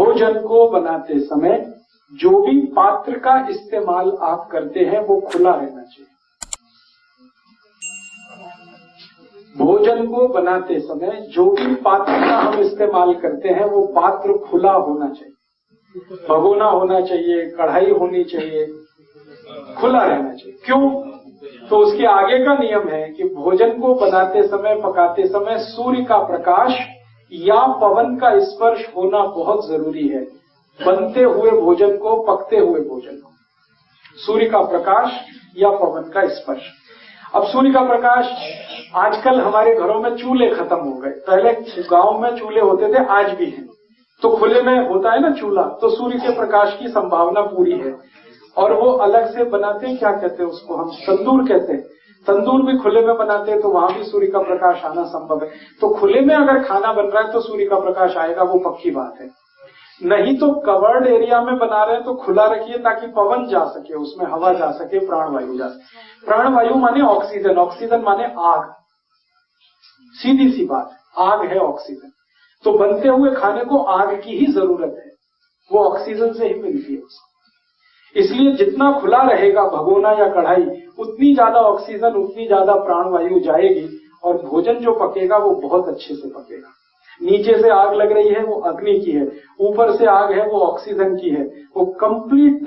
भोजन को बनाते समय जो भी पात्र का इस्तेमाल आप करते हैं वो खुला रहना चाहिए। भोजन को बनाते समय जो भी पात्र का हम इस्तेमाल करते हैं वो पात्र खुला होना चाहिए, भगोना होना चाहिए, कढ़ाई होनी चाहिए, खुला रहना चाहिए। क्यों? तो उसके आगे का नियम है कि भोजन को बनाते समय, पकाते समय सूर्य का प्रकाश या पवन का स्पर्श होना बहुत जरूरी है। बनते हुए भोजन को, पकते हुए भोजन को, सूर्य का प्रकाश या पवन का स्पर्श। अब सूर्य का प्रकाश, आजकल हमारे घरों में चूल्हे खत्म हो गए, पहले गांव में चूल्हे होते थे, आज भी हैं, तो खुले में होता है ना चूल्हा, तो सूर्य के प्रकाश की संभावना पूरी है। और वो अलग से बनाते हैं, क्या कहते हैं उसको, हम तंदूर कहते हैं, तंदूर भी खुले में बनाते हैं, तो वहां भी सूर्य का प्रकाश आना संभव है। तो खुले में अगर खाना बन रहा है तो सूर्य का प्रकाश आएगा, वो पक्की बात है। नहीं तो कवर्ड एरिया में बना रहे हैं तो खुला रखिए ताकि पवन जा सके, उसमें हवा जा सके, प्राणवायु जा सके। प्राणवायु माने ऑक्सीजन, ऑक्सीजन माने आग, सीधी सी बात, आग है ऑक्सीजन। तो बनते हुए खाने को आग की ही जरूरत है, वो ऑक्सीजन से ही मिलती है उसको। इसलिए जितना खुला रहेगा भगोना या कढ़ाई, उतनी ज्यादा ऑक्सीजन, उतनी ज्यादा प्राणवायु जाएगी और भोजन जो पकेगा वो बहुत अच्छे से पकेगा। नीचे से आग लग रही है वो अग्नि की है, ऊपर से आग है वो ऑक्सीजन की है, वो कंप्लीट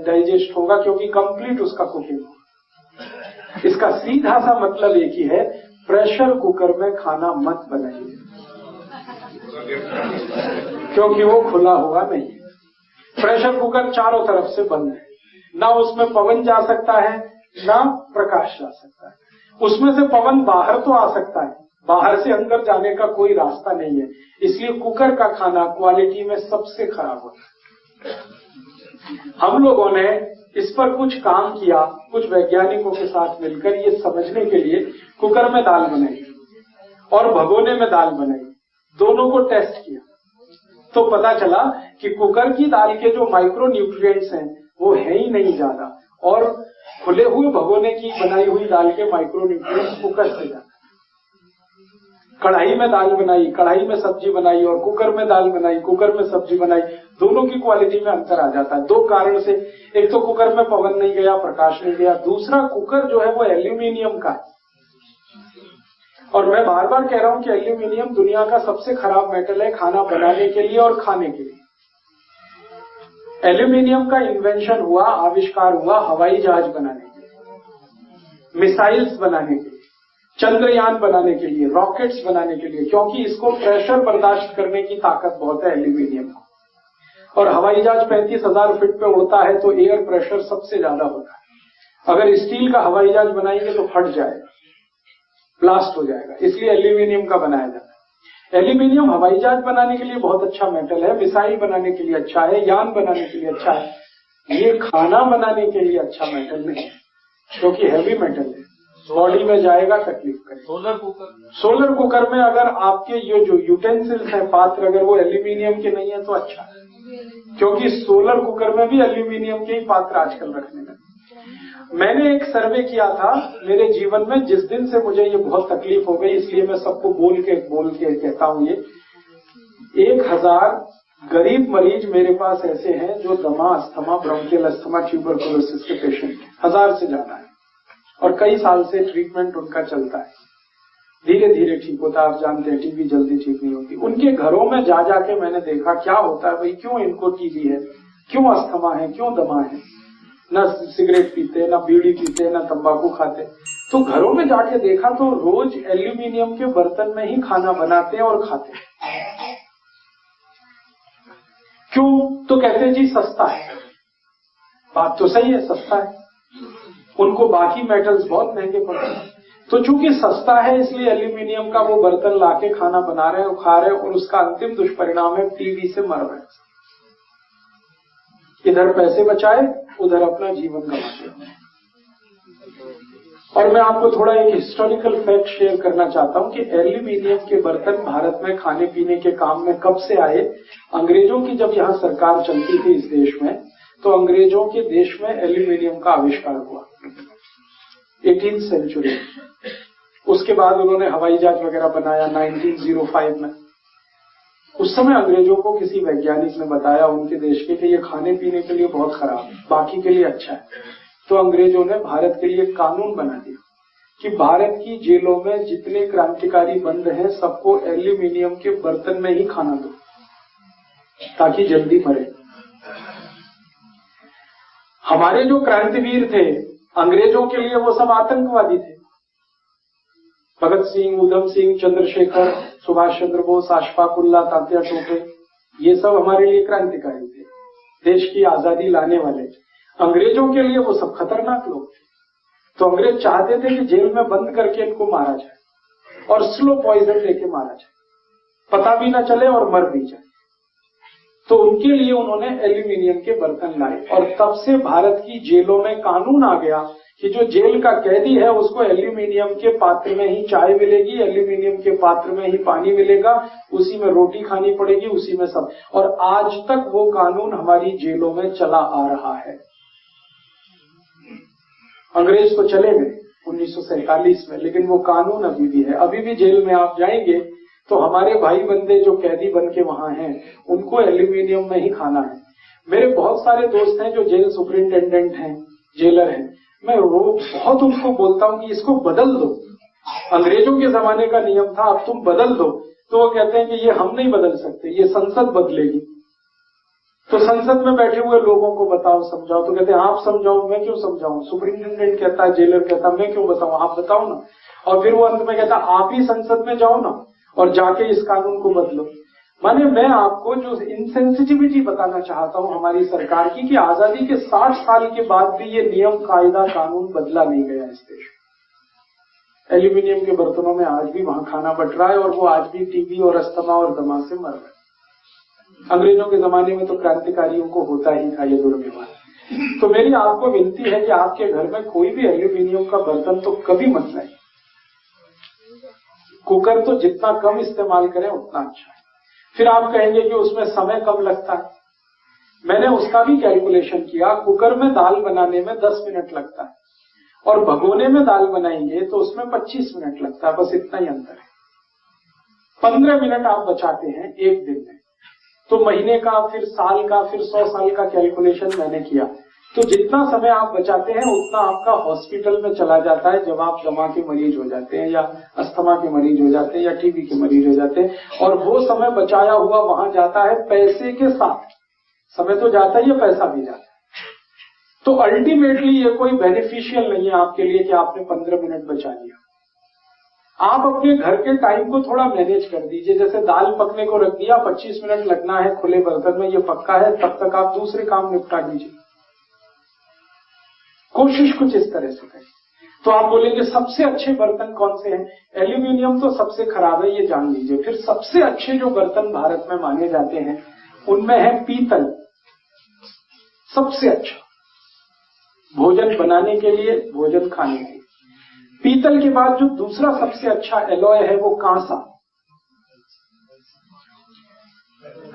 डाइजेस्ट होगा क्योंकि कंप्लीट उसका कुकिंग होगा। इसका सीधा सा मतलब एक ही है, प्रेशर कुकर में खाना मत बनाइए क्योंकि वो खुला हुआ नहीं है। प्रेशर कुकर चारों तरफ से बंद है, ना उसमें पवन जा सकता है ना प्रकाश जा सकता है। उसमें से पवन बाहर तो आ सकता है, बाहर से अंदर जाने का कोई रास्ता नहीं है। इसलिए कुकर का खाना क्वालिटी में सबसे खराब होता है। हम लोगों ने इस पर कुछ काम किया, कुछ वैज्ञानिकों के साथ मिलकर, ये समझने के लिए कुकर में दाल बनाई और भगोने में दाल बनाई, दोनों को टेस्ट किया तो पता चला कि कुकर की दाल के जो माइक्रो न्यूट्रिएंट्स हैं वो है ही नहीं ज्यादा, और खुले हुए भगोने की बनाई हुई दाल के माइक्रो न्यूट्रिएंट्स कुकर से ज्यादा। कढ़ाई में दाल बनाई, कढ़ाई में सब्जी बनाई, और कुकर में दाल बनाई, कुकर में सब्जी बनाई, दोनों की क्वालिटी में अंतर आ जाता है। दो कारण से, एक तो कुकर में पवन नहीं गया, प्रकाश नहीं गया, दूसरा कुकर जो है वो एल्यूमिनियम का है। और मैं बार बार कह रहा हूं कि एल्यूमिनियम दुनिया का सबसे खराब मेटल है खाना बनाने के लिए और खाने के लिए। एल्यूमिनियम का इन्वेंशन हुआ, आविष्कार हुआ हवाई जहाज बनाने के लिए, मिसाइल्स बनाने के लिए, चंद्रयान बनाने के लिए, रॉकेट्स बनाने के लिए, क्योंकि इसको प्रेशर बर्दाश्त करने की ताकत बहुत है एल्यूमिनियम को। और हवाई जहाज 35,000 फीट पे उड़ता है तो एयर प्रेशर सबसे ज्यादा होता है। अगर स्टील का हवाई जहाज बनाएंगे तो फट जाएगा, ब्लास्ट हो जाएगा, इसलिए एल्यूमिनियम का बनाया जाता है। एल्यूमिनियम हवाई जहाज बनाने के लिए बहुत अच्छा मेटल है, मिसाइल बनाने के लिए अच्छा है, यान बनाने के लिए अच्छा है। ये खाना बनाने के लिए अच्छा मेटल नहीं है क्योंकि हैवी मेटल है, बॉडी में जाएगा तकलीफ करेगा। सोलर कुकर में अगर आपके ये जो यूटेंसिल्स हैं, पात्र, अगर वो एल्यूमिनियम के नहीं है तो अच्छा है, क्योंकि सोलर कुकर में भी एल्यूमिनियम के ही पात्र आजकल रखने लगे। मैंने एक सर्वे किया था मेरे जीवन में, जिस दिन से मुझे ये बहुत तकलीफ हो गई, इसलिए मैं सबको बोल के कहता हूं, ये 1000 गरीब मरीज मेरे पास ऐसे हैं जो दमा, अस्थमा, ब्रोंकियल अस्थमा, ट्यूबरकुलोसिस के पेशेंट, 1000 से ज्यादा है, और कई साल से ट्रीटमेंट उनका चलता है, धीरे धीरे ठीक होता है। आप जानते हैं टीबी जल्दी ठीक नहीं होती। उनके घरों में जा जाके मैंने देखा क्या होता है भाई, क्यों इनको टीबी है, क्यों अस्थमा है, क्यों दमा है, ना सिगरेट पीते, ना बीड़ी पीते, ना तंबाकू खाते। तो घरों में जाके देखा तो रोज एल्यूमिनियम के बर्तन में ही खाना बनाते हैं और खाते हैं। क्यों? तो कहते हैं जी सस्ता है। बात तो सही है, सस्ता है, उनको बाकी मेटल्स बहुत महंगे पड़ते हैं। तो चूंकि सस्ता है इसलिए एल्यूमिनियम का वो बर्तन लाके खाना बना रहे हैं और खा रहे हैं, और उसका अंतिम दुष्परिणाम है टीबी से मर रहे हैं। इधर पैसे बचाए, उधर अपना जीवन गंवाते। और मैं आपको थोड़ा एक हिस्टोरिकल फैक्ट शेयर करना चाहता हूं कि एल्यूमिनियम के बर्तन भारत में खाने पीने के काम में कब से आए। अंग्रेजों की जब यहाँ सरकार चलती थी इस देश में, तो अंग्रेजों के देश में एल्यूमिनियम का आविष्कार हुआ 18th सेंचुरी। उसके बाद उन्होंने हवाई जहाज वगैरह बनाया 1905 में। उस समय अंग्रेजों को किसी वैज्ञानिक ने बताया उनके देश के कि ये खाने पीने के लिए बहुत खराब है, बाकी के लिए अच्छा है। तो अंग्रेजों ने भारत के लिए कानून बना दिया कि भारत की जेलों में जितने क्रांतिकारी बंद हैं सबको एल्यूमिनियम के बर्तन में ही खाना दो ताकि जल्दी मरे। हमारे जो क्रांतिवीर थे अंग्रेजों के लिए वो सब आतंकवादी थे। भगत सिंह, उधम सिंह, चंद्रशेखर, सुभाष चंद्र बोस, अशफाक उल्लाह, तात्या टोपे, ये सब हमारे लिए क्रांतिकारी थे, देश की आजादी लाने वाले। अंग्रेजों के लिए वो सब खतरनाक लोग थे। तो अंग्रेज चाहते थे कि जेल में बंद करके इनको मारा जाए और स्लो पॉइजन देके मारा जाए, पता भी ना चले और मर भी जाए। तो उनके लिए उन्होंने एल्यूमिनियम के बर्तन लाए और तब से भारत की जेलों में कानून आ गया कि जो जेल का कैदी है उसको एल्यूमिनियम के पात्र में ही चाय मिलेगी, एल्यूमिनियम के पात्र में ही पानी मिलेगा, उसी में रोटी खानी पड़ेगी, उसी में सब। और आज तक वो कानून हमारी जेलों में चला आ रहा है। अंग्रेज तो चले गए 1947 में, लेकिन वो कानून अभी भी है। अभी भी जेल में आप जाएंगे तो हमारे भाई बंदे जो कैदी बन के वहां हैं उनको एल्यूमिनियम में ही खाना है। मेरे बहुत सारे दोस्त हैं जो जेल सुपरिंटेंडेंट हैं, जेलर हैं, मैं बहुत उनको बोलता हूं कि इसको बदल दो, अंग्रेजों के जमाने का नियम था, अब तुम बदल दो। तो वो कहते हैं कि ये हम नहीं बदल सकते, ये संसद बदलेगी। तो संसद में बैठे हुए लोगों को बताओ, समझाओ, तो कहते हैं आप समझाओ, मैं क्यों समझाऊं। सुपरिंटेंडेंट कहता है, जेलर कहता है मैं क्यों बताऊं, आप बताओ ना। और फिर वो अंत में कहता आप ही संसद में जाओ ना और जाके इस कानून को बदलो। माने मैं आपको जो इनसेंसिटिविटी बताना चाहता हूं हमारी सरकार की कि आजादी के 60 साल के बाद भी ये नियम, कायदा, कानून बदला नहीं गया इस देश में। एल्यूमिनियम के बर्तनों में आज भी वहां खाना बट रहा है और वो आज भी टीबी और अस्थमा और दमा से मर रहे हैं। अंग्रेजों के जमाने में तो क्रांतिकारियों को होता ही था ये दुर्व्यवहार। तो मेरी आपको विनती है कि आपके घर में कोई भी एल्यूमिनियम का बर्तन तो कभी मत लाइए। कुकर तो जितना कम इस्तेमाल करें उतना अच्छा है। फिर आप कहेंगे कि उसमें समय कम लगता है। मैंने उसका भी कैलकुलेशन किया, कुकर में दाल बनाने में 10 मिनट लगता है और भगोने में दाल बनाएंगे तो उसमें 25 मिनट लगता है, बस इतना ही अंतर है। 15 मिनट आप बचाते हैं एक दिन में, तो महीने का, फिर साल का, फिर 100 साल का कैलकुलेशन मैंने किया। तो जितना समय आप बचाते हैं उतना आपका हॉस्पिटल में चला जाता है जब आप दमा के मरीज हो जाते हैं या अस्थमा के मरीज हो जाते हैं या टीबी के मरीज हो जाते हैं, और वो समय बचाया हुआ वहां जाता है पैसे के साथ। समय तो जाता ही है, पैसा भी जाता है। तो अल्टीमेटली ये कोई बेनिफिशियल नहीं है आपके लिए कि आपने 15 मिनट बचा लिया। आप अपने घर के टाइम को थोड़ा मैनेज कर दीजिए। जैसे दाल पकने को रख दिया, 25 मिनट लगना है खुले बर्तन में, ये पक्का है, तब तक आप दूसरे काम निपटा दीजिए। कोशिश कुछ इस तरह से करें। तो आप बोलेंगे सबसे अच्छे बर्तन कौन से हैं? एल्यूमिनियम तो सबसे खराब है, ये जान लीजिए। फिर सबसे अच्छे जो बर्तन भारत में माने जाते हैं उनमें है पीतल, सबसे अच्छा भोजन बनाने के लिए, भोजन खाने के लिए। पीतल के बाद जो दूसरा सबसे अच्छा एलॉय है वो कांसा।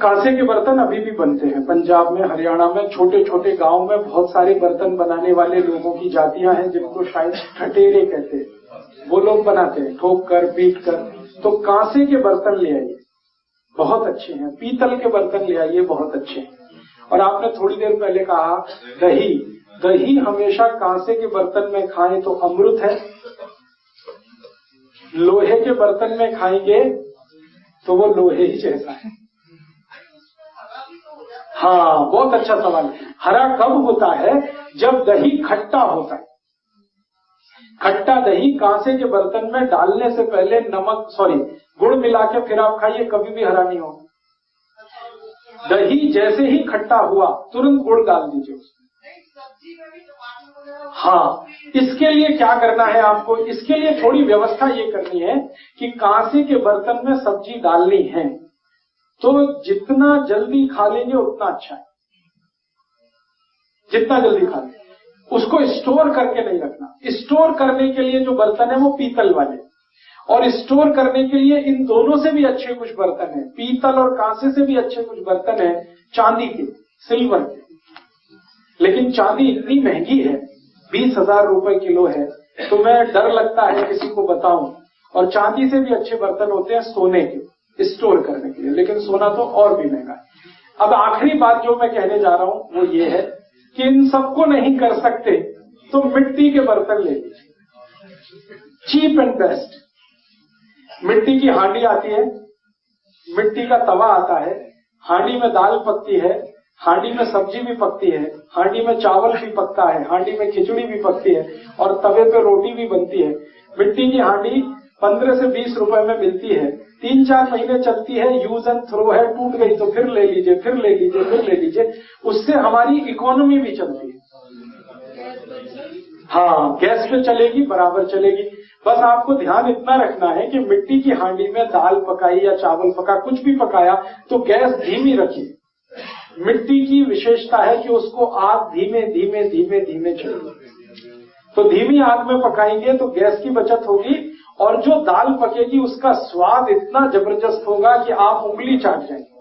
कांसे के बर्तन अभी भी बनते हैं पंजाब में, हरियाणा में, छोटे छोटे गांव में बहुत सारे बर्तन बनाने वाले लोगों की जातियां हैं जिनको शायद ठटेरे कहते हैं। वो लोग बनाते हैं ठोक कर, पीट कर। तो कांसे के बर्तन ले आइए, बहुत अच्छे हैं। पीतल के बर्तन ले आइए, बहुत अच्छे हैं। और आपने थोड़ी देर पहले कहा दही, दही हमेशा कांसे के बर्तन में खाएं तो अमृत है, लोहे के बर्तन में खाएंगे तो वो लोहे ही जैसा है। हाँ, बहुत अच्छा सवाल। हरा कब होता है? जब दही खट्टा होता है। खट्टा दही कांसे के बर्तन में डालने से पहले गुड़ मिला के फिर आप खाइए, कभी भी हरा नहीं होगा। दही जैसे ही खट्टा हुआ तुरंत गुड़ डाल दीजिए उसमें। हाँ, इसके लिए क्या करना है आपको? इसके लिए थोड़ी व्यवस्था ये करनी है कि कांसे के बर्तन में सब्जी डालनी है तो जितना जल्दी खा लेंगे उतना अच्छा है। जितना जल्दी खा लेंगे, उसको स्टोर करके नहीं रखना। स्टोर करने के लिए जो बर्तन है वो पीतल वाले, और स्टोर करने के लिए इन दोनों से भी अच्छे कुछ बर्तन हैं। पीतल और कांसे से भी अच्छे कुछ बर्तन हैं चांदी के, सिल्वर के। लेकिन चांदी इतनी महंगी है, 20,000 रुपए किलो है, तो मैं डर लगता है किसी को बताऊं। और चांदी से भी अच्छे बर्तन होते हैं सोने के, स्टोर करने के लिए, लेकिन सोना तो और भी महंगा है। अब आखिरी बात जो मैं कहने जा रहा हूं वो ये है कि इन सबको नहीं कर सकते तो मिट्टी के बर्तन ले लीजिए, चीप एंड बेस्ट। मिट्टी की हांडी आती है, मिट्टी का तवा आता है, हांडी में दाल पकती है, हांडी में सब्जी भी पकती है, हांडी में चावल भी पकता है, हांडी में खिचड़ी भी पकती है और तवे पे रोटी भी बनती है। मिट्टी की हांडी 15 से 20 रुपए में मिलती है, 3-4 महीने चलती है, यूज एंड थ्रो है, टूट गई तो फिर ले लीजिए, फिर ले लीजिए, फिर ले लीजिए। उससे हमारी इकोनॉमी भी चलती है। हाँ, गैस पे चलेगी, बराबर चलेगी। बस आपको ध्यान इतना रखना है कि मिट्टी की हांडी में दाल पकाई या चावल पका, कुछ भी पकाया तो गैस धीमी रखिए। मिट्टी की विशेषता है कि उसको आग धीमे धीमे धीमे धीमे चलेगी। तो धीमी आग में पकाएंगे तो गैस की बचत होगी और जो दाल पकेगी उसका स्वाद इतना जबरदस्त होगा कि आप उंगली चाट जाएंगे।